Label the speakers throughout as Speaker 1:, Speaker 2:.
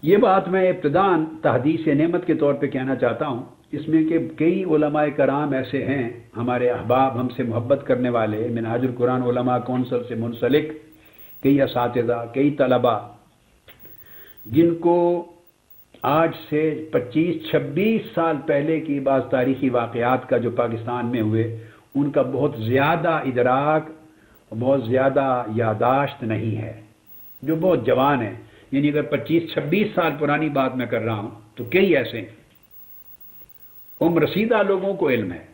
Speaker 1: یہ بات میں ابتداً تحدیث نعمت کے طور پہ کہنا چاہتا ہوں، اس میں کہ کئی علماء کرام ایسے ہیں، ہمارے احباب، ہم سے محبت کرنے والے، منہاج القرآن علماء کونسل سے منسلک کئی اساتذہ، کئی طلباء، جن کو آج سے 25-26 سال پہلے کی بعض تاریخی واقعات کا جو پاکستان میں ہوئے، ان کا بہت زیادہ ادراک، بہت زیادہ یادداشت نہیں ہے، جو بہت جوان ہیں. یعنی اگر 25-26 سال پرانی بات میں کر رہا ہوں تو کئی ایسے ہیں. عمر رسیدہ لوگوں کو علم ہے.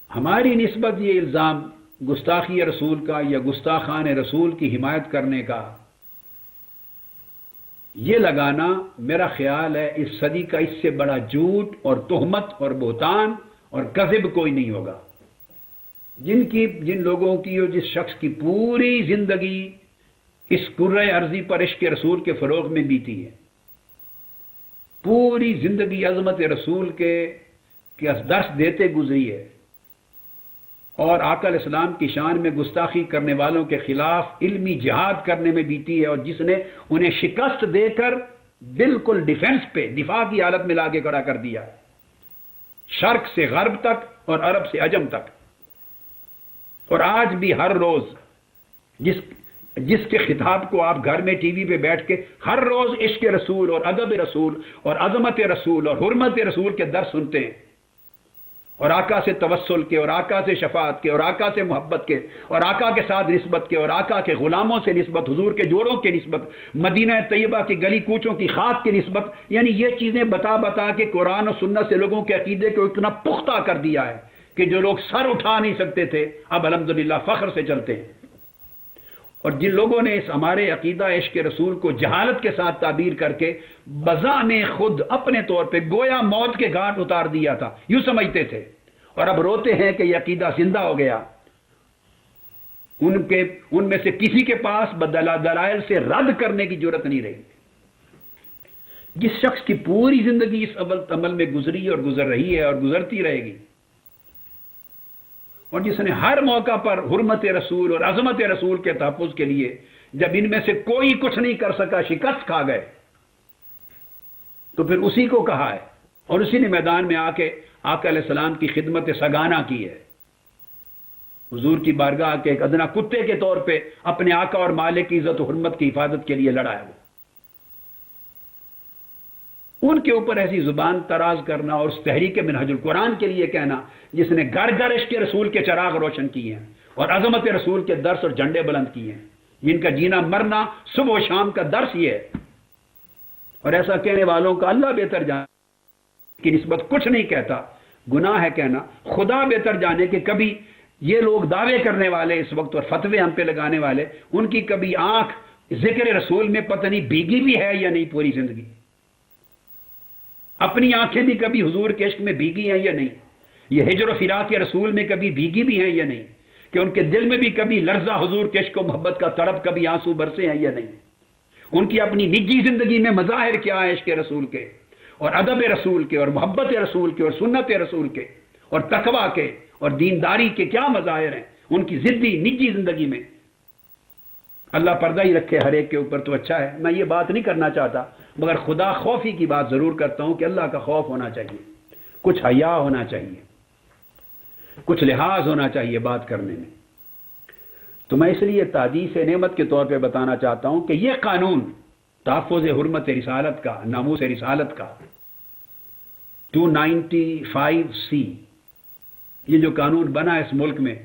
Speaker 1: ہماری نسبت یہ الزام گستاخی رسول کا یا گستاخان رسول کی حمایت کرنے کا یہ لگانا، میرا خیال ہے اس صدی کا اس سے بڑا جھوٹ اور تہمت اور بہتان اور کذب کوئی نہیں ہوگا. جن لوگوں کی اور جس شخص کی پوری زندگی اس کرۂ ارضی پر عشق رسول کے فروغ میں بیتی ہے، پوری زندگی عظمت رسول کے درس دیتے گزری ہے، اور آقا علیہ السلام کی شان میں گستاخی کرنے والوں کے خلاف علمی جہاد کرنے میں بیتی ہے، اور جس نے انہیں شکست دے کر بالکل ڈیفنس پہ، دفاع کی حالت میں لاگے کھڑا کر دیا، شرق سے غرب تک اور عرب سے عجم تک. اور آج بھی ہر روز جس کے خطاب کو آپ گھر میں ٹی وی پہ بیٹھ کے ہر روز عشق رسول اور ادب رسول اور عظمت رسول اور حرمت رسول کے درس سنتے ہیں، اور آقا سے توسل کے، اور آقا سے شفاعت کے، اور آقا سے محبت کے، اور آقا کے ساتھ نسبت کے، اور آقا کے غلاموں سے نسبت، حضور کے جوڑوں کی نسبت، مدینہ طیبہ کی گلی کوچوں کی خاک کی نسبت، یعنی یہ چیزیں بتا بتا کے قرآن و سنت سے لوگوں کے عقیدے کو اتنا پختہ کر دیا ہے کہ جو لوگ سر اٹھا نہیں سکتے تھے اب الحمدللہ فخر سے چلتے ہیں. اور جن لوگوں نے اس ہمارے عقیدہ عشق رسول کو جہالت کے ساتھ تعبیر کر کے بذان خود اپنے طور پہ گویا موت کے گھاٹ اتار دیا تھا، یوں سمجھتے تھے، اور اب روتے ہیں کہ یہ عقیدہ زندہ ہو گیا. ان میں سے کسی کے پاس دلائل سے رد کرنے کی جرت نہیں رہی. جس شخص کی پوری زندگی اس عمل میں گزری اور گزر رہی ہے اور گزرتی رہے گی، اور جس نے ہر موقع پر حرمت رسول اور عظمت رسول کے تحفظ کے لیے، جب ان میں سے کوئی کچھ نہیں کر سکا، شکست کھا گئے، تو پھر اسی کو کہا ہے، اور اسی نے میدان میں آ کے آقا علیہ السلام کی خدمت سگانہ کی ہے. حضور کی بارگاہ کے ایک ادنا کتے کے طور پہ اپنے آقا اور مالک کی عزت و حرمت کی حفاظت کے لیے لڑا ہے. وہ ان کے اوپر ایسی زبان تراز کرنا اور اس تحریک منہج القرآن کے لیے کہنا جس نے گھر گھر عشق رسول کے چراغ روشن کیے ہیں اور عظمت رسول کے درس اور جھنڈے بلند کیے ہیں، جن کا جینا مرنا صبح و شام کا درس یہ ہے. اور ایسا کہنے والوں کا اللہ بہتر جانے کی نسبت کچھ نہیں کہتا، گناہ ہے کہنا. خدا بہتر جانے کہ کبھی یہ لوگ دعوے کرنے والے اس وقت اور فتوے ہم پہ لگانے والے، ان کی کبھی آنکھ ذکر رسول میں پتہ نہیں بھیگی بھی ہے یا نہیں پوری زندگی، اپنی آنکھیں بھی کبھی حضور کے عشق میں بھیگی ہیں یا نہیں، یہ ہجر و فراق رسول میں کبھی بھیگی بھی ہیں یا نہیں، کہ ان کے دل میں بھی کبھی لرزہ حضور کے عشق و محبت کا تڑپ، کبھی آنسو برسے ہیں یا نہیں. ان کی اپنی نجی زندگی میں مظاہر کیا ہے عشق رسول کے اور ادب رسول کے اور محبت رسول کے اور سنت رسول کے اور تقوی کے اور دینداری کے کیا مظاہر ہیں ان کی ضدی نجی زندگی میں. اللہ پردہ ہی رکھے ہر ایک کے اوپر تو اچھا ہے. میں یہ بات نہیں کرنا چاہتا، مگر خدا خوفی کی بات ضرور کرتا ہوں کہ اللہ کا خوف ہونا چاہیے، کچھ حیا ہونا چاہیے، کچھ لحاظ ہونا چاہیے بات کرنے میں. تو میں اس لیے تحدیث نعمت کے طور پہ بتانا چاہتا ہوں کہ یہ قانون تحفظ حرمت رسالت کا، ناموس رسالت کا 295C، یہ جو قانون بنا اس ملک میں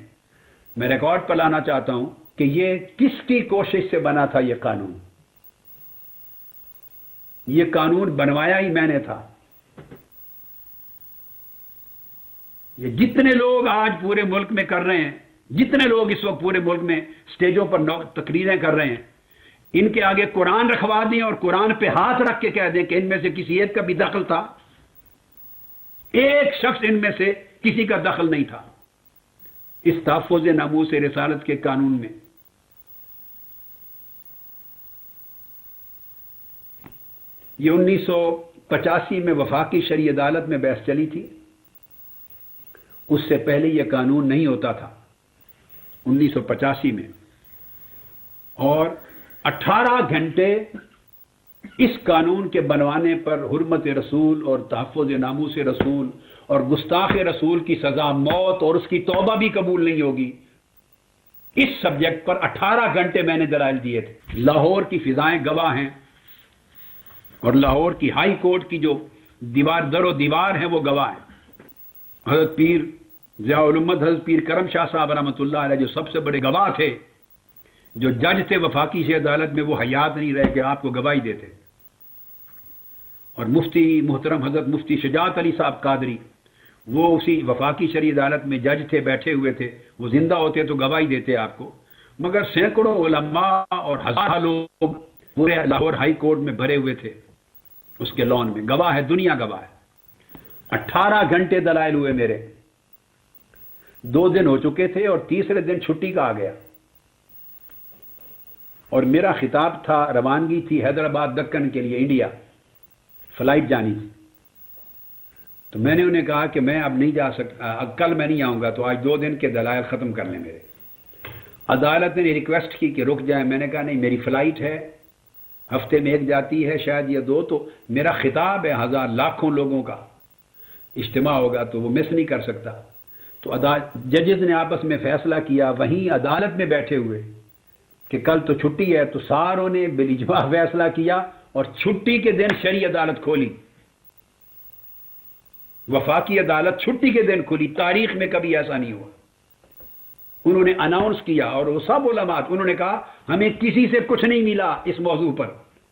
Speaker 1: ریکارڈ پر لانا چاہتا ہوں کہ یہ کس کی کوشش سے بنا تھا. یہ قانون بنوایا ہی میں نے تھا. یہ جتنے لوگ آج پورے ملک میں کر رہے ہیں، جتنے لوگ اس وقت پورے ملک میں سٹیجوں پر تقریریں کر رہے ہیں، ان کے آگے قرآن رکھوا دیں اور قرآن پہ ہاتھ رکھ کے کہہ دیں کہ ان میں سے کسی ایک کا بھی دخل تھا. ایک شخص ان میں سے کسی کا دخل نہیں تھا اس تحفظ ناموس رسالت کے قانون میں. یہ 1985 میں وفاقی شرعی عدالت میں بحث چلی تھی. اس سے پہلے یہ قانون نہیں ہوتا تھا 1985 میں، اور 18 گھنٹے اس قانون کے بنوانے پر حرمت رسول اور تحفظ ناموس رسول اور گستاخ رسول کی سزا موت اور اس کی توبہ بھی قبول نہیں ہوگی، اس سبجیکٹ پر 18 گھنٹے میں نے دلائل دیے تھے۔ لاہور کی فضائیں گواہ ہیں، اور لاہور کی ہائی کورٹ کی جو در و دیوار ہیں وہ گواہ ہیں۔ حضرت پیر ضیاء الامت حضرت پیر کرم شاہ صاحب رحمۃ اللہ علیہ جو سب سے بڑے گواہ تھے، جو جج تھے وفاقی سے عدالت میں، وہ حیات نہیں رہے کہ آپ کو گواہی دیتے۔ اور مفتی محترم حضرت مفتی شجاعت علی صاحب قادری، وہ اسی وفاقی شرعی عدالت میں جج تھے، بیٹھے ہوئے تھے، وہ زندہ ہوتے تو گواہی دیتے آپ کو، مگر سینکڑوں علماء اور ہزاروں لوگ پورے لاہور ہائی کورٹ میں بھرے ہوئے تھے اس کے لان میں، گواہ ہے، دنیا گواہ ہے۔ 18 گھنٹے دلائل ہوئے میرے، 2 دن ہو چکے تھے اور تیسرے دن چھٹی کا آ گیا، اور میرا خطاب تھا، روانگی تھی حیدرآباد دکن کے لیے، انڈیا فلائٹ جانی تھی۔ تو میں نے انہیں کہا کہ میں اب نہیں جا سکتا، کل میں نہیں آؤں گا، تو آج 2 دن کے دلائل ختم کر لیں میرے۔ عدالت نے ریکویسٹ کی کہ رک جائیں، میں نے کہا نہیں، میری فلائٹ ہے، ہفتے میں 1 جاتی ہے شاید یا 2، تو میرا خطاب ہے، ہزار لاکھوں لوگوں کا اجتماع ہوگا، تو وہ مس نہیں کر سکتا۔ تو ججز نے آپس میں فیصلہ کیا وہیں عدالت میں بیٹھے ہوئے کہ کل تو چھٹی ہے، تو ساروں نے بالاجماع فیصلہ کیا اور چھٹی کے دن شرعی عدالت کھولی، وفاقی عدالت چھٹی کے دن کھلی، تاریخ میں کبھی ایسا نہیں ہوا۔ انہوں نے اناؤنس کیا، اور وہ سب علماء، انہوں نے کہا ہمیں کسی سے کچھ نہیں ملا اس موضوع پر،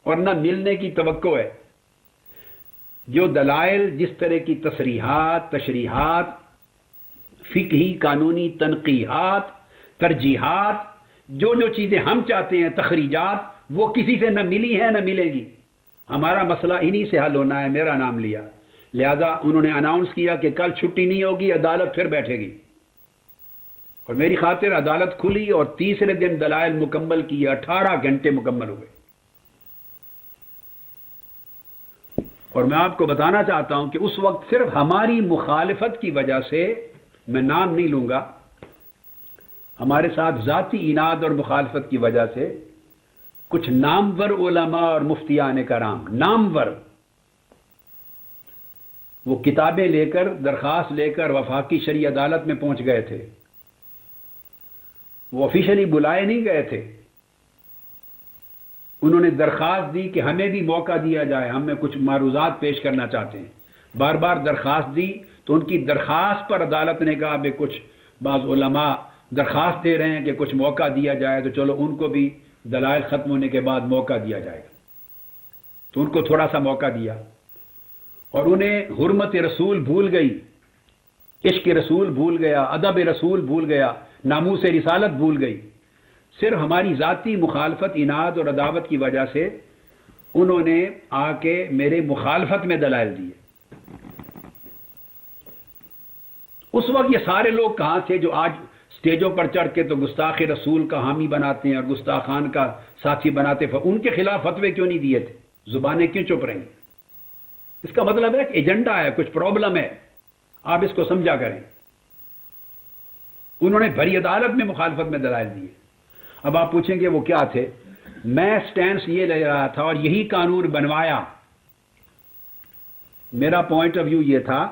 Speaker 1: اور نہ ملنے کی توقع ہے۔ جو دلائل، جس طرح کی تصریحات، تشریحات، فقہی قانونی تنقیحات، ترجیحات، جو چیزیں ہم چاہتے ہیں، تخریجات، وہ کسی سے نہ ملی ہیں نہ ملے گی۔ ہمارا مسئلہ انہی سے حل ہونا ہے، میرا نام لیا، لہذا انہوں نے اناؤنس کیا کہ کل چھٹی نہیں ہوگی، عدالت پھر بیٹھے گی، اور میری خاطر عدالت کھلی اور تیسرے دن دلائل مکمل کیے، 18 گھنٹے مکمل ہوئے۔ اور میں آپ کو بتانا چاہتا ہوں کہ اس وقت صرف ہماری مخالفت کی وجہ سے، میں نام نہیں لوں گا، ہمارے ساتھ ذاتی اناد اور مخالفت کی وجہ سے کچھ نامور علماء اور مفتیان کرام، نامور، وہ کتابیں لے کر، درخواست لے کر وفاقی شرعی عدالت میں پہنچ گئے تھے۔ وہ آفیشلی بلائے نہیں گئے تھے، انہوں نے درخواست دی کہ ہمیں بھی موقع دیا جائے، ہم میں کچھ معروضات پیش کرنا چاہتے ہیں۔ بار بار درخواست دی تو ان کی درخواست پر عدالت نے کہا کہ کچھ بعض علماء درخواست دے رہے ہیں کہ کچھ موقع دیا جائے، تو چلو ان کو بھی دلائل ختم ہونے کے بعد موقع دیا جائے گا۔ تو ان کو تھوڑا سا موقع دیا، اور انہیں حرمت رسول بھول گئی، عشق رسول بھول گیا، ادب رسول بھول گیا، ناموس رسالت بھول گئی۔ صرف ہماری ذاتی مخالفت، اناد اور عداوت کی وجہ سے انہوں نے آ کے میرے مخالفت میں دلائل دیے۔ اس وقت یہ سارے لوگ کہاں تھے جو آج سٹیجوں پر چڑھ کے تو گستاخ رسول کا حامی بناتے ہیں اور گستاخان کا ساتھی بناتے ہیں، ان کے خلاف فتوے کیوں نہیں دیے تھے؟ زبانیں کیوں چپ رہیں؟ اس کا مطلب ہے کہ ایجنڈا ہے، کچھ پرابلم ہے، آپ اس کو سمجھا کریں۔ انہوں نے بھری عدالت میں مخالفت میں دلائل دیے۔ اب آپ پوچھیں گے وہ کیا تھے؟ میں سٹینس یہ لے رہا تھا اور یہی قانون بنوایا۔ میرا پوائنٹ آف ویو یہ تھا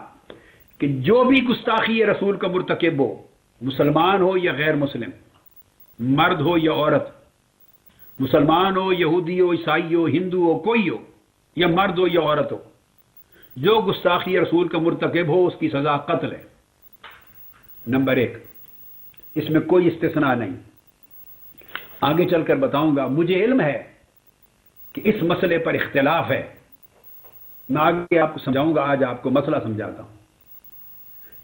Speaker 1: کہ جو بھی گستاخی رسول کا مرتکب ہو، مسلمان ہو یا غیر مسلم، مرد ہو یا عورت، مسلمان ہو، یہودی ہو، عیسائی ہو، ہندو ہو، کوئی ہو، یا مرد ہو یا عورت ہو، جو گستاخی رسول کا مرتکب ہو اس کی سزا قتل ہے۔ نمبر 1، اس میں کوئی استثناء نہیں۔ آگے چل کر بتاؤں گا، مجھے علم ہے کہ اس مسئلے پر اختلاف ہے، میں آگے آپ کو سمجھاؤں گا، آج آپ کو مسئلہ سمجھاتا ہوں۔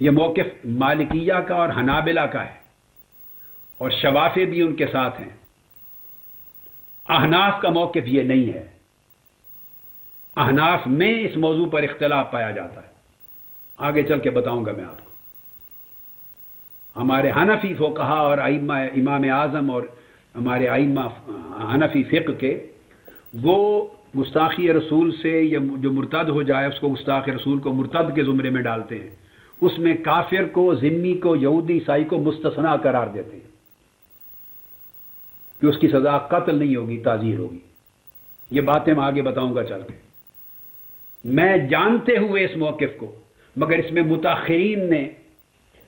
Speaker 1: یہ موقف مالکیہ کا اور حنابلہ کا ہے، اور شوافی بھی ان کے ساتھ ہیں۔ احناف کا موقف یہ نہیں ہے، احناف میں اس موضوع پر اختلاف پایا جاتا ہے۔ آگے چل کے بتاؤں گا میں آپ کو۔ ہمارے حنفی فقہا اور ائمہ، امام اعظم اور ہمارے ائمہ حنفی فقہ کے، وہ گستاخی رسول سے یا جو مرتد ہو جائے اس کو گستاخ رسول کو مرتد کے زمرے میں ڈالتے ہیں، اس میں کافر کو، ذمی کو، یہودی، عیسائی کو مستثنا قرار دیتے ہیں۔ کہ اس کی سزا قتل نہیں ہوگی، تعزیر ہوگی۔ یہ باتیں میں آگے بتاؤں گا چل کے۔ میں جانتے ہوئے اس موقف کو، مگر اس میں متاخرین نے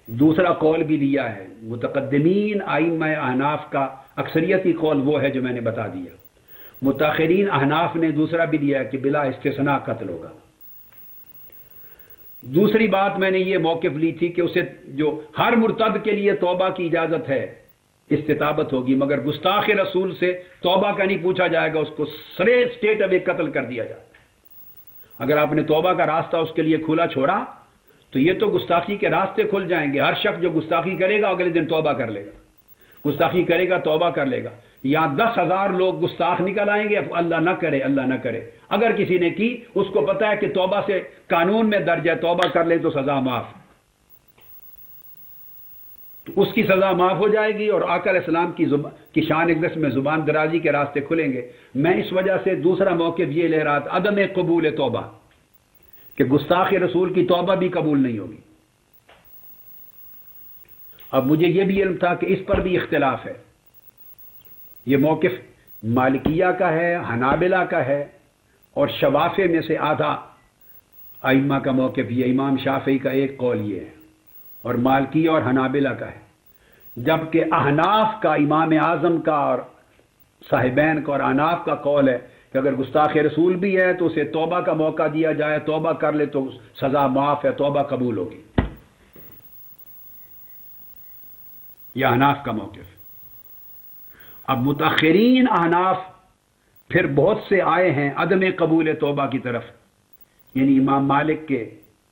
Speaker 1: دوسرا قول بھی لیا ہے۔ متقدمین ائمہ احناف کا اکثریتی قول وہ ہے جو میں نے بتا دیا۔ متاخرین احناف نے دوسرا بھی لیا ہے کہ بلا استثناء قتل ہوگا۔ دوسری بات میں نے یہ موقف لی تھی کہ اسے جو ہر مرتد کے لیے توبہ کی اجازت ہے، استطابت ہوگی، مگر گستاخ رسول سے توبہ کا نہیں پوچھا جائے گا، اس کو اسٹیٹ اوے قتل کر دیا جائے۔ اگر آپ نے توبہ کا راستہ اس کے لیے کھلا چھوڑا تو یہ تو گستاخی کے راستے کھل جائیں گے۔ ہر شخص جو گستاخی کرے گا اگلے دن توبہ کر لے گا، گستاخی کرے گا توبہ کر لے گا۔ یہاں 10,000 لوگ گستاخ نکل آئیں گے، اللہ نہ کرے، اللہ نہ کرے۔ اگر کسی نے کی، اس کو پتا ہے کہ توبہ سے قانون میں درج ہے، توبہ کر لے تو سزا معاف، تو اس کی سزا معاف ہو جائے گی اور آقا علیہ السلام کی شان اقدس میں زبان درازی کے راستے کھلیں گے۔ میں اس وجہ سے دوسرا موقف یہ لے رہا تھا، عدم قبول توبہ، کہ گستاخ رسول کی توبہ بھی قبول نہیں ہوگی۔ اب مجھے یہ بھی علم تھا کہ اس پر بھی اختلاف ہے۔ یہ موقف مالکیہ کا ہے، حنابلہ کا ہے، اور شوافع میں سے آدھا ائمہ کا موقف یہ، امام شافعی کا ایک قول یہ ہے، اور مالکیہ اور حنابلہ کا ہے۔ جبکہ احناف کا، امام اعظم کا اور صاحبین کا اور احناف کا قول ہے کہ اگر گستاخ رسول بھی ہے تو اسے توبہ کا موقع دیا جائے، توبہ کر لے تو سزا معاف ہے، توبہ قبول ہوگی۔ یہ احناف کا موقف۔ اب متاخرین احناف پھر بہت سے آئے ہیں عدم قبول توبہ کی طرف، یعنی امام مالک کے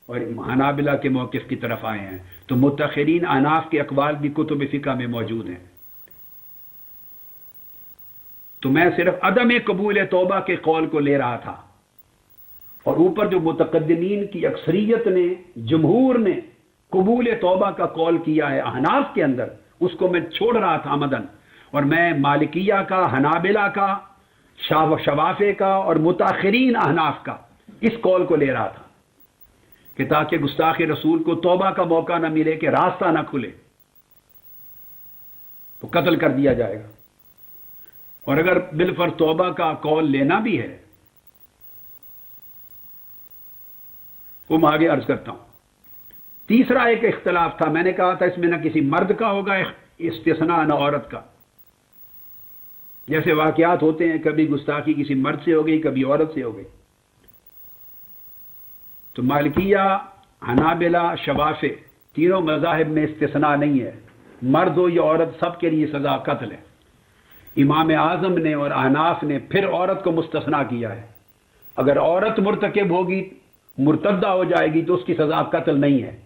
Speaker 1: اور حنابلہ کے موقف کی طرف آئے ہیں۔ تو متاخرین احناف کے اقوال بھی کتب فقہ میں موجود ہیں۔ تو میں صرف عدم قبول توبہ کے قول کو لے رہا تھا، اور اوپر جو متقدمین کی اکثریت نے، جمہور نے قبول توبہ کا قول کیا ہے احناف کے اندر، اس کو میں چھوڑ رہا تھا عمدن، اور میں مالکیہ کا، حنابلہ کا، شوافع کا اور متاخرین احناف کا اس قول کو لے رہا تھا کہ تاکہ گستاخ رسول کو توبہ کا موقع نہ ملے، کہ راستہ نہ کھلے، تو قتل کر دیا جائے گا۔ اور اگر بالفرض توبہ کا قول لینا بھی ہے، وہ میں آگے عرض کرتا ہوں۔ تیسرا ایک اختلاف تھا، میں نے کہا تھا اس میں نہ کسی مرد کا ہوگا استثناء نہ عورت کا۔ جیسے واقعات ہوتے ہیں، کبھی گستاخی کسی مرد سے ہو گئی، کبھی عورت سے ہو گئی۔ تو مالکیہ، حنابلہ، شوافع تینوں مذاہب میں استثناء نہیں ہے، مرد ہو یا عورت سب کے لیے سزا قتل ہے۔ امام اعظم نے اور احناف نے پھر عورت کو مستثنیٰ کیا ہے، اگر عورت مرتکب ہوگی، مرتدہ ہو جائے گی تو اس کی سزا قتل نہیں ہے۔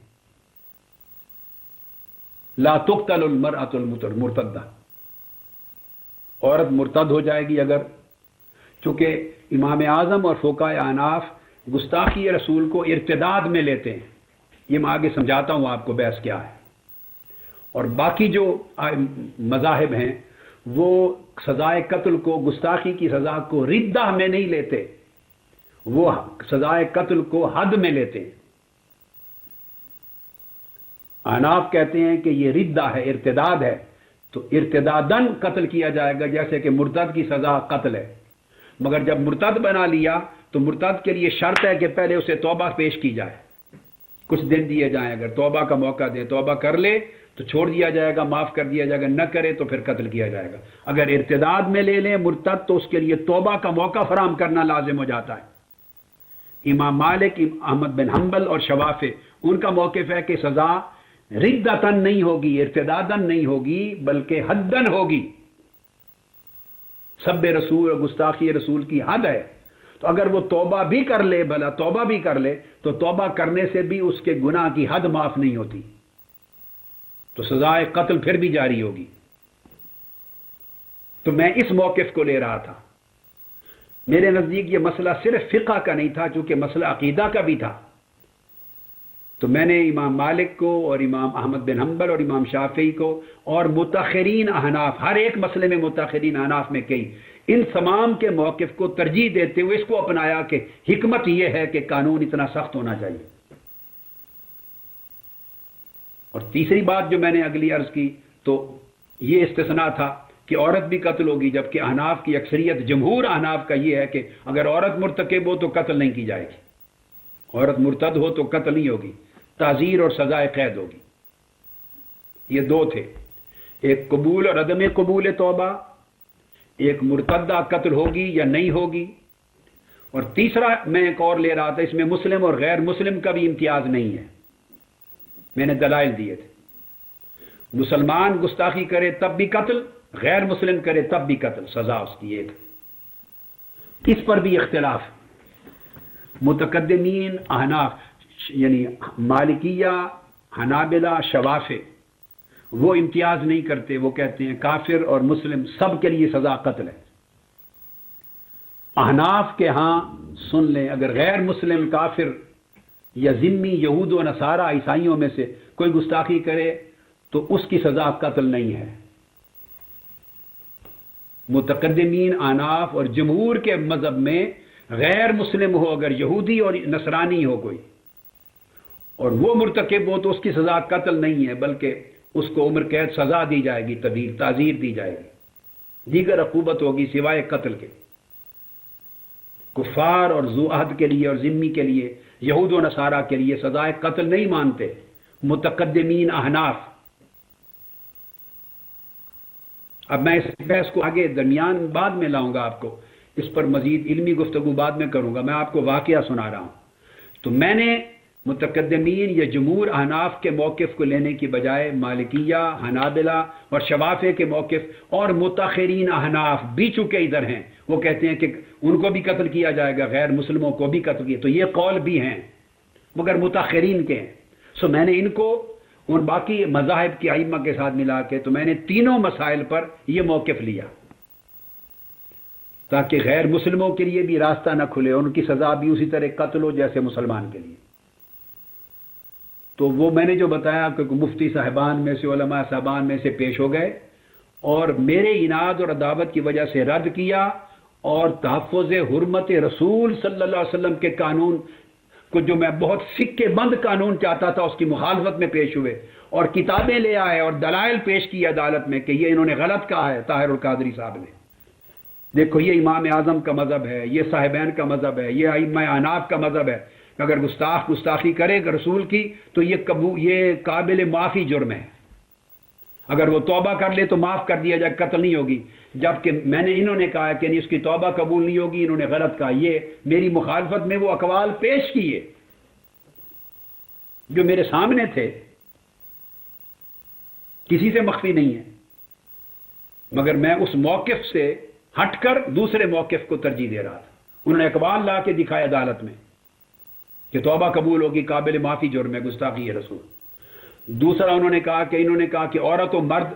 Speaker 1: لا تقتل المرأة المرتدہ، عورت مرتد ہو جائے گی اگر، چونکہ امام اعظم اور فقہاء احناف گستاخی رسول کو ارتداد میں لیتے ہیں۔ یہ میں آگے سمجھاتا ہوں آپ کو بحث کیا ہے۔ اور باقی جو مذاہب ہیں وہ سزائے قتل کو، گستاخی کی سزا کو ردہ میں نہیں لیتے، وہ سزائے قتل کو حد میں لیتے ہیں۔ احناف کہتے ہیں کہ یہ ردہ ہے، ارتداد ہے، تو ارتدادن قتل کیا جائے گا، جیسے کہ مرتد کی سزا قتل ہے۔ مگر جب مرتد بنا لیا تو مرتد کے لیے شرط ہے کہ پہلے اسے توبہ پیش کی جائے، کچھ دن دیے جائیں، اگر توبہ کا موقع دے، توبہ کر لے تو چھوڑ دیا جائے گا، معاف کر دیا جائے گا، نہ کرے تو پھر قتل کیا جائے گا۔ اگر ارتداد میں لے لیں مرتد تو اس کے لیے توبہ کا موقع فراہم کرنا لازم ہو جاتا ہے۔ امام مالک، احمد بن حنبل اور شوافع ان کا موقف ہے کہ سزا ردتن نہیں ہوگی، ارتدادن نہیں ہوگی، بلکہ حدن ہوگی۔ سب رسول اور گستاخی رسول کی حد ہے، تو اگر وہ توبہ بھی کر لے، بھلا توبہ بھی کر لے، تو توبہ کرنے سے بھی اس کے گناہ کی حد معاف نہیں ہوتی، تو سزائے قتل پھر بھی جاری ہوگی۔ تو میں اس موقف کو لے رہا تھا۔ میرے نزدیک یہ مسئلہ صرف فقہ کا نہیں تھا، چونکہ مسئلہ عقیدہ کا بھی تھا، تو میں نے امام مالک کو اور امام احمد بن حنبل اور امام شافعی کو اور متاخرین احناف، ہر ایک مسئلے میں متاخرین احناف میں کئی، ان تمام کے موقف کو ترجیح دیتے ہوئے اس کو اپنایا کہ حکمت یہ ہے کہ قانون اتنا سخت ہونا چاہیے۔ اور تیسری بات جو میں نے اگلی عرض کی تو یہ استثناء تھا کہ عورت بھی قتل ہوگی، جبکہ احناف کی اکثریت، جمہور احناف کا یہ ہے کہ اگر عورت مرتکب ہو تو قتل نہیں کی جائے گی، عورت مرتد ہو تو قتل نہیں ہوگی، تعزیر اور سزائے قید ہوگی۔ یہ دو تھے، ایک قبول اور عدم قبول توبہ، ایک مرتدہ قتل ہوگی یا نہیں ہوگی، اور تیسرا میں ایک اور لے رہا تھا، اس میں مسلم اور غیر مسلم کا بھی امتیاز نہیں ہے، میں نے دلائل دیے تھے۔ مسلمان گستاخی کرے تب بھی قتل، غیر مسلم کرے تب بھی قتل، سزا اس کی ایک۔ اس پر بھی اختلاف، متقدمین احناف یعنی مالکیہ، حنابلہ، شوافع وہ امتیاز نہیں کرتے، وہ کہتے ہیں کافر اور مسلم سب کے لیے سزا قتل ہے۔ احناف کے ہاں سن لیں، اگر غیر مسلم کافر یا ذمی یہود و نصارہ عیسائیوں میں سے کوئی گستاخی کرے تو اس کی سزا قتل نہیں ہے۔ متقدمین احناف اور جمہور کے مذہب میں غیر مسلم ہو، اگر یہودی اور نصرانی ہو کوئی اور وہ مرتکب ہو تو اس کی سزا قتل نہیں ہے، بلکہ اس کو عمر قید سزا دی جائے گی، تعزیر دی جائے گی، دیگر عقوبت ہوگی سوائے قتل کے۔ کفار اور ذو عہد کے لیے اور ذمی کے لیے، یہود و نصارہ کے لیے سزائے قتل نہیں مانتے متقدمین احناف۔ اب میں اس بحث کو آگے درمیان بعد میں لاؤں گا، آپ کو اس پر مزید علمی گفتگو بعد میں کروں گا، میں آپ کو واقعہ سنا رہا ہوں۔ تو میں نے متقدمین یا جمہور احناف کے موقف کو لینے کی بجائے مالکیہ، حنابلہ اور شوافع کے موقف اور متاخرین احناف بھی چونکہ ادھر ہیں، وہ کہتے ہیں کہ ان کو بھی قتل کیا جائے گا، غیر مسلموں کو بھی قتل کیا، تو یہ قول بھی ہیں مگر متاخرین کے ہیں۔ سو میں نے ان کو ان باقی مذاہب کی ائمہ کے ساتھ ملا کے، تو میں نے تینوں مسائل پر یہ موقف لیا تاکہ غیر مسلموں کے لیے بھی راستہ نہ کھلے، ان کی سزا بھی اسی طرح قتل ہو جیسے مسلمان کے لیے۔ تو وہ میں نے جو بتایا کہ مفتی صاحبان میں سے، علماء صاحبان میں سے پیش ہو گئے اور میرے عناد اور عداوت کی وجہ سے رد کیا، اور تحفظ حرمت رسول صلی اللہ علیہ وسلم کے قانون کو، جو میں بہت سکے بند قانون چاہتا تھا، اس کی مخالفت میں پیش ہوئے اور کتابیں لے آئے اور دلائل پیش کی عدالت میں کہ یہ انہوں نے غلط کہا ہے طاہر القادری صاحب نے، دیکھو یہ امام اعظم کا مذہب ہے، یہ صاحبین کا مذہب ہے، یہ ائمہ احناف کا مذہب ہے، اگر گستاخی کرے گا رسول کی تو یہ قابل معافی جرم ہے، اگر وہ توبہ کر لے تو معاف کر دیا جائے، قتل نہیں ہوگی۔ جبکہ میں نے انہوں نے کہا کہ اس کی توبہ قبول نہیں ہوگی، انہوں نے غلط کہا۔ یہ میری مخالفت میں وہ اقوال پیش کیے جو میرے سامنے تھے، کسی سے مخفی نہیں ہے، مگر میں اس موقف سے ہٹ کر دوسرے موقف کو ترجیح دے رہا تھا۔ انہوں نے اقوال لا کے دکھائے عدالت میں کہ توبہ قبول ہوگی، قابل معافی جرم ہے، گستاخی ہے رسول۔ دوسرا انہوں نے کہا کہ عورت و مرد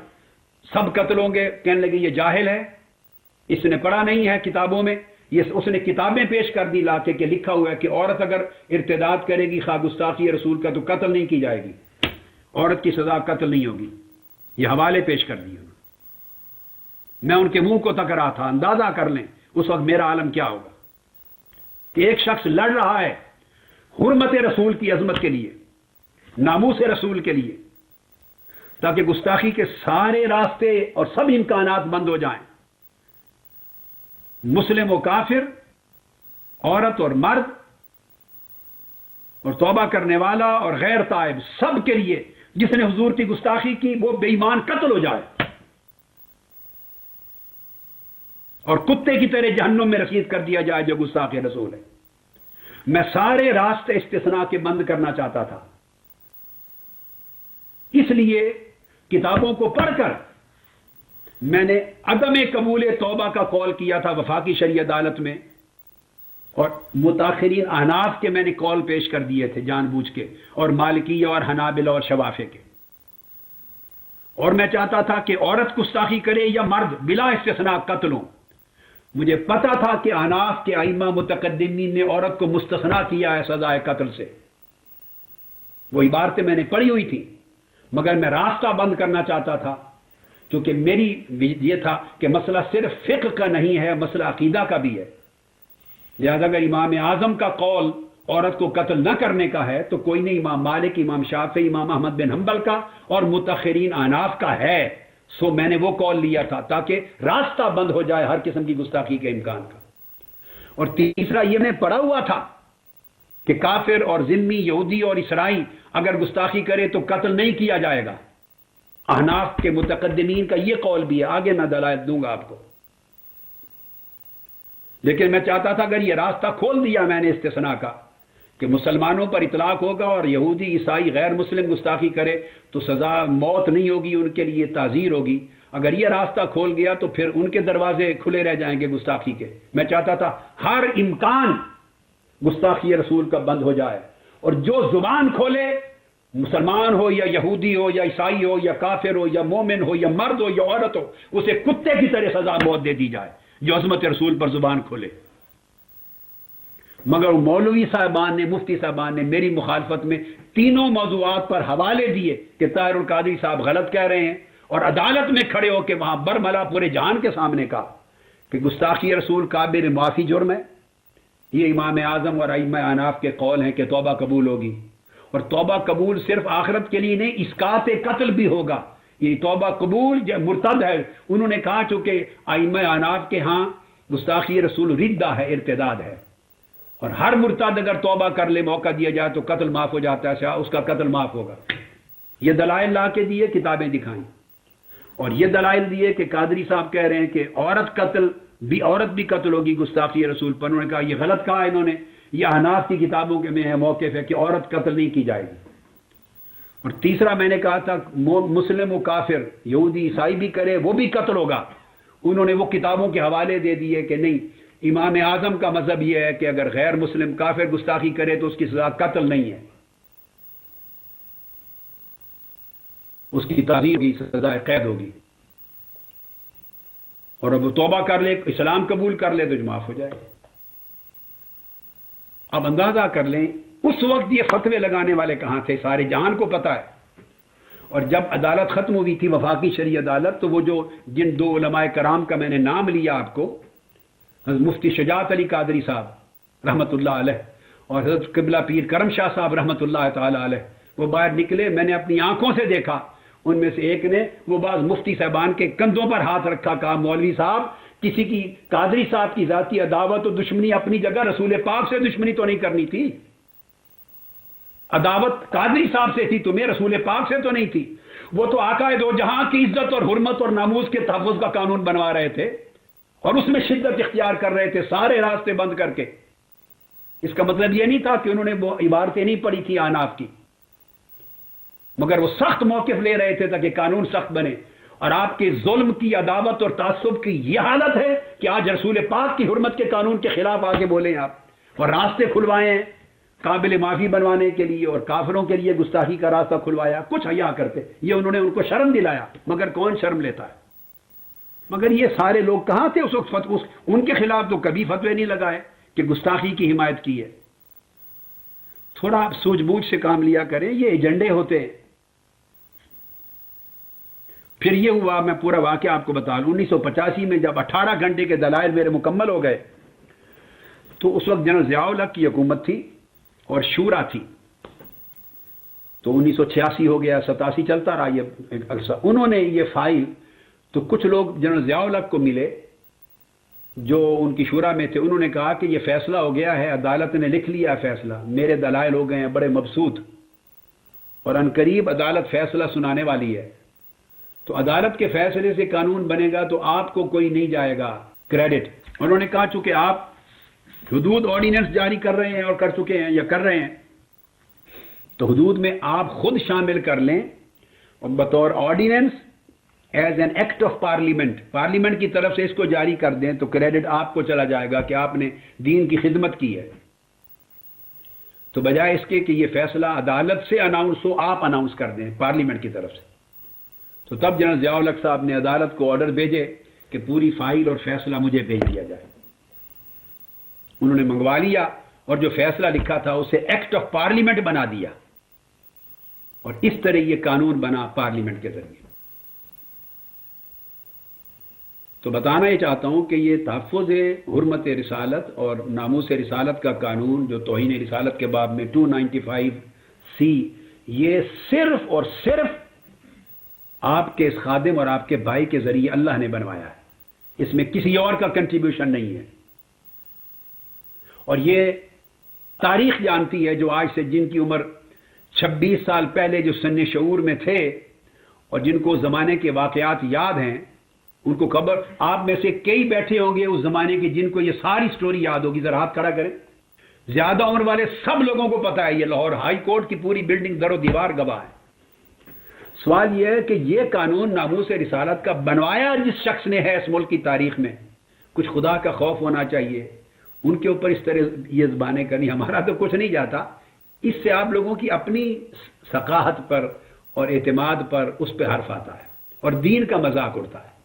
Speaker 1: سب قتل ہوں گے، کہنے لگے یہ جاہل ہے، اس نے پڑھا نہیں ہے کتابوں میں، اس نے کتابیں پیش کر دی لا کے کہ لکھا ہوا ہے کہ عورت اگر ارتداد کرے گی خواہ گستاخی رسول کا تو قتل نہیں کی جائے گی، عورت کی سزا قتل نہیں ہوگی۔ یہ حوالے پیش کر دیے انہوں نے۔ میں ان کے منہ کو تک رہا تھا، اندازہ کر لیں اس وقت میرا عالم کیا ہوگا کہ ایک شخص لڑ رہا ہے حرمت رسول کی عظمت کے لیے، ناموس رسول کے لیے، تاکہ گستاخی کے سارے راستے اور سب امکانات بند ہو جائیں، مسلم و کافر، عورت اور مرد، اور توبہ کرنے والا اور غیر تائب، سب کے لیے جس نے حضور کی گستاخی کی وہ بے ایمان قتل ہو جائے اور کتے کی طرح جہنم میں رسید کر دیا جائے جو گستاخ رسول ہے۔ میں سارے راستے استثناء کے بند کرنا چاہتا تھا، اس لیے کتابوں کو پڑھ کر میں نے عدم قبول توبہ کا قول کیا تھا وفاقی شرعی عدالت میں، اور متاخرین احناف کے میں نے قول پیش کر دیے تھے جان بوجھ کے، اور مالکیہ اور حنابلہ اور شوافع کے، اور میں چاہتا تھا کہ عورت گستاخی کرے یا مرد بلا استثناء قتل ہو۔ مجھے پتا تھا کہ احناف کے ائمہ متقدمین نے عورت کو مستثنا کیا ہے سزائے قتل سے، وہ عبارتیں میں نے پڑھی ہوئی تھی، مگر میں راستہ بند کرنا چاہتا تھا، کیونکہ میری یہ تھا کہ مسئلہ صرف فقہ کا نہیں ہے، مسئلہ عقیدہ کا بھی ہے۔ لہذا اگر امام اعظم کا قول عورت کو قتل نہ کرنے کا ہے تو کوئی نہیں، امام مالک، امام شافعی، امام احمد بن حنبل کا اور متاخرین احناف کا ہے، سو میں نے وہ کال لیا تھا تاکہ راستہ بند ہو جائے ہر قسم کی گستاخی کے امکان کا۔ اور تیسرا یہ میں پڑھا ہوا تھا کہ کافر اور ذمی یہودی اور عیسائی اگر گستاخی کرے تو قتل نہیں کیا جائے گا۔ احناف کے متقدمین کا یہ قول بھی ہے، آگے میں دلائل دوں گا آپ کو۔ لیکن میں چاہتا تھا اگر یہ راستہ کھول دیا میں نے استثناء کا کہ مسلمانوں پر اطلاق ہوگا اور یہودی عیسائی غیر مسلم گستاخی کرے تو سزا موت نہیں ہوگی، ان کے لیے تعزیر ہوگی۔ اگر یہ راستہ کھول گیا تو پھر ان کے دروازے کھلے رہ جائیں گے گستاخی کے۔ میں چاہتا تھا ہر امکان گستاخی رسول کا بند ہو جائے، اور جو زبان کھولے، مسلمان ہو یا یہودی ہو یا عیسائی ہو یا کافر ہو یا مومن ہو یا مرد ہو یا عورت ہو، اسے کتے کی طرح سزا موت دے دی جائے جو عظمت رسول پر زبان کھولے۔ مگر مولوی صاحبان نے، مفتی صاحبان نے میری مخالفت میں تینوں موضوعات پر حوالے دیے کہ طاہر القادری صاحب غلط کہہ رہے ہیں، اور عدالت میں کھڑے ہو کے وہاں برملا پورے جہان کے سامنے کہا کہ گستاخی رسول قابل معافی جرم ہے۔ یہ امام اعظم اور ائمہ احناف کے قول ہیں کہ توبہ قبول ہوگی، اور توبہ قبول صرف آخرت کے لیے نہیں، اسقاط قتل بھی ہوگا۔ یہ توبہ قبول جو مرتد ہے، انہوں نے کہا چونکہ ائمہ احناف کے ہاں گستاخی رسول ردہ ہے، ارتداد ہے، اور ہر مرتد اگر توبہ کر لے، موقع دیا جائے تو قتل معاف ہو جاتا ہے، اس کا قتل معاف ہوگا۔ یہ دلائل لا کے دیے، کتابیں دکھائیں، اور یہ دلائل دیے کہ قادری صاحب کہہ رہے ہیں کہ عورت بھی قتل ہوگی گستاخی رسول پر۔ انہوں نے کہا یہ غلط کہا انہوں نے، یہ احناف کی کتابوں کے میں ہے موقف ہے کہ عورت قتل نہیں کی جائے گی۔ اور تیسرا میں نے کہا تھا مسلم و کافر، یہودی عیسائی بھی کرے وہ بھی قتل ہوگا۔ انہوں نے وہ کتابوں کے حوالے دے دیے کہ نہیں، امام اعظم کا مذہب یہ ہے کہ اگر غیر مسلم کافر گستاخی کرے تو اس کی سزا قتل نہیں ہے، اس کی تعزیر کی سزا قید ہوگی، اور اب وہ توبہ کر لے، اسلام قبول کر لے تو معاف ہو جائے۔ اب اندازہ کر لیں اس وقت یہ فتوے لگانے والے کہاں تھے، سارے جہان کو پتا ہے۔ اور جب عدالت ختم ہوئی تھی، وفاقی شرعی عدالت، تو وہ جن دو علماء کرام کا میں نے نام لیا آپ کو، حضرت مفتی شجاعت علی قادری صاحب رحمۃ اللہ علیہ اور حضرت قبلہ پیر کرم شاہ صاحب رحمۃ اللہ تعالی علیہ، وہ باہر نکلے، میں نے اپنی آنکھوں سے دیکھا، ان میں سے ایک نے وہ بعض مفتی صاحبان کے کندھوں پر ہاتھ رکھا، کہا مولوی صاحب کسی کی قادری صاحب کی ذاتی عداوت و دشمنی اپنی جگہ، رسول پاک سے دشمنی تو نہیں کرنی تھی، عداوت قادری صاحب سے تھی، تمہیں رسول پاک سے تو نہیں تھی۔ وہ تو آقا دو جہاں کی عزت اور حرمت اور ناموس کے تحفظ کا قانون بنوا رہے تھے، اور اس میں شدت اختیار کر رہے تھے، سارے راستے بند کر کے۔ اس کا مطلب یہ نہیں تھا کہ انہوں نے وہ عبارتیں نہیں پڑھی تھی احناف کی، مگر وہ سخت موقف لے رہے تھے تاکہ قانون سخت بنے۔ اور آپ کے ظلم کی، عداوت اور تعصب کی یہ حالت ہے کہ آج رسول پاک کی حرمت کے قانون کے خلاف آگے بولیں آپ، اور راستے کھلوائے ہیں قابل معافی بنوانے کے لیے، اور کافروں کے لیے گستاخی کا راستہ کھلوایا۔ کچھ حیا کرتے، یہ انہوں نے ان کو شرم دلایا، مگر کون شرم لیتا ہے؟ مگر یہ سارے لوگ کہاں تھے اس وقت؟ ان کے خلاف تو کبھی فتوے نہیں لگائے کہ گستاخی کی حمایت کی ہے۔ تھوڑا آپ سوجھ بوجھ سے کام لیا کریں، یہ ایجنڈے ہوتے ہیں۔ پھر یہ ہوا، میں پورا واقعہ آپ کو بتا لوں، 1985 میں جب 18 گھنٹے کے دلائل میرے مکمل ہو گئے تو اس وقت جنرل ضیاء الحق کی حکومت تھی اور شورا تھی، تو 1986 ہو گیا، 87 چلتا رہا یہ عرصہ۔ انہوں نے یہ فائل، تو کچھ لوگ جنرل ضیاء الحق کو ملے جو ان کی شورا میں تھے، انہوں نے کہا کہ یہ فیصلہ ہو گیا ہے، عدالت نے لکھ لیا فیصلہ، میرے دلائل ہو گئے ہیں بڑے مبسوط، اور عنقریب عدالت فیصلہ سنانے والی ہے، تو عدالت کے فیصلے سے قانون بنے گا تو آپ کو کوئی نہیں جائے گا کریڈٹ۔ انہوں نے کہا چونکہ آپ حدود آرڈیننس جاری کر رہے ہیں اور کر چکے ہیں یا کر رہے ہیں، تو حدود میں آپ خود شامل کر لیں اور بطور ordinance as an act of parliament کی طرف سے اس کو جاری کر دیں تو کریڈٹ آپ کو چلا جائے گا کہ آپ نے دین کی خدمت کی ہے۔ تو بجائے اس کے کہ یہ فیصلہ عدالت سے اناؤنس ہو، آپ اناؤنس کر دیں پارلیمنٹ کی طرف سے۔ تو تب جنرل ضیاء الحق صاحب نے عدالت کو آرڈر بھیجے کہ پوری فائل اور فیصلہ مجھے بھیج دیا جائے۔ انہوں نے منگوا لیا اور جو فیصلہ لکھا تھا اسے ایکٹ آف پارلیمنٹ بنا دیا، اور اس طرح یہ قانون بنا پارلیمنٹ کے ذریعے۔ تو بتانا یہ چاہتا ہوں کہ یہ تحفظ حرمت رسالت اور ناموس رسالت کا قانون جو توہین رسالت کے باب میں 295C، یہ صرف اور صرف آپ کے اس خادم اور آپ کے بھائی کے ذریعے اللہ نے بنوایا ہے، اس میں کسی اور کا کنٹریبیوشن نہیں ہے۔ اور یہ تاریخ جانتی ہے، جو آج سے جن کی عمر 26 سال پہلے جو سن شعور میں تھے اور جن کو زمانے کے واقعات یاد ہیں، ان کو خبر، آپ میں سے کئی بیٹھے ہوں گے اس زمانے کے جن کو یہ ساری سٹوری یاد ہوگی، ذرا ہاتھ کھڑا کریں۔ زیادہ عمر والے سب لوگوں کو پتا ہے، یہ لاہور ہائی کورٹ کی پوری بلڈنگ در و دیوار گواہ ہے۔ سوال یہ ہے کہ یہ قانون ناموس رسالت کا بنوایا جس شخص نے ہے اس ملک کی تاریخ میں، کچھ خدا کا خوف ہونا چاہیے ان کے اوپر اس طرح یہ زبانیں کرنی۔ ہمارا تو کچھ نہیں جاتا، اس سے آپ لوگوں کی اپنی ثقافت پر اور اعتماد پر اس پہ حرف آتا ہے اور دین کا مذاق اڑتا ہے۔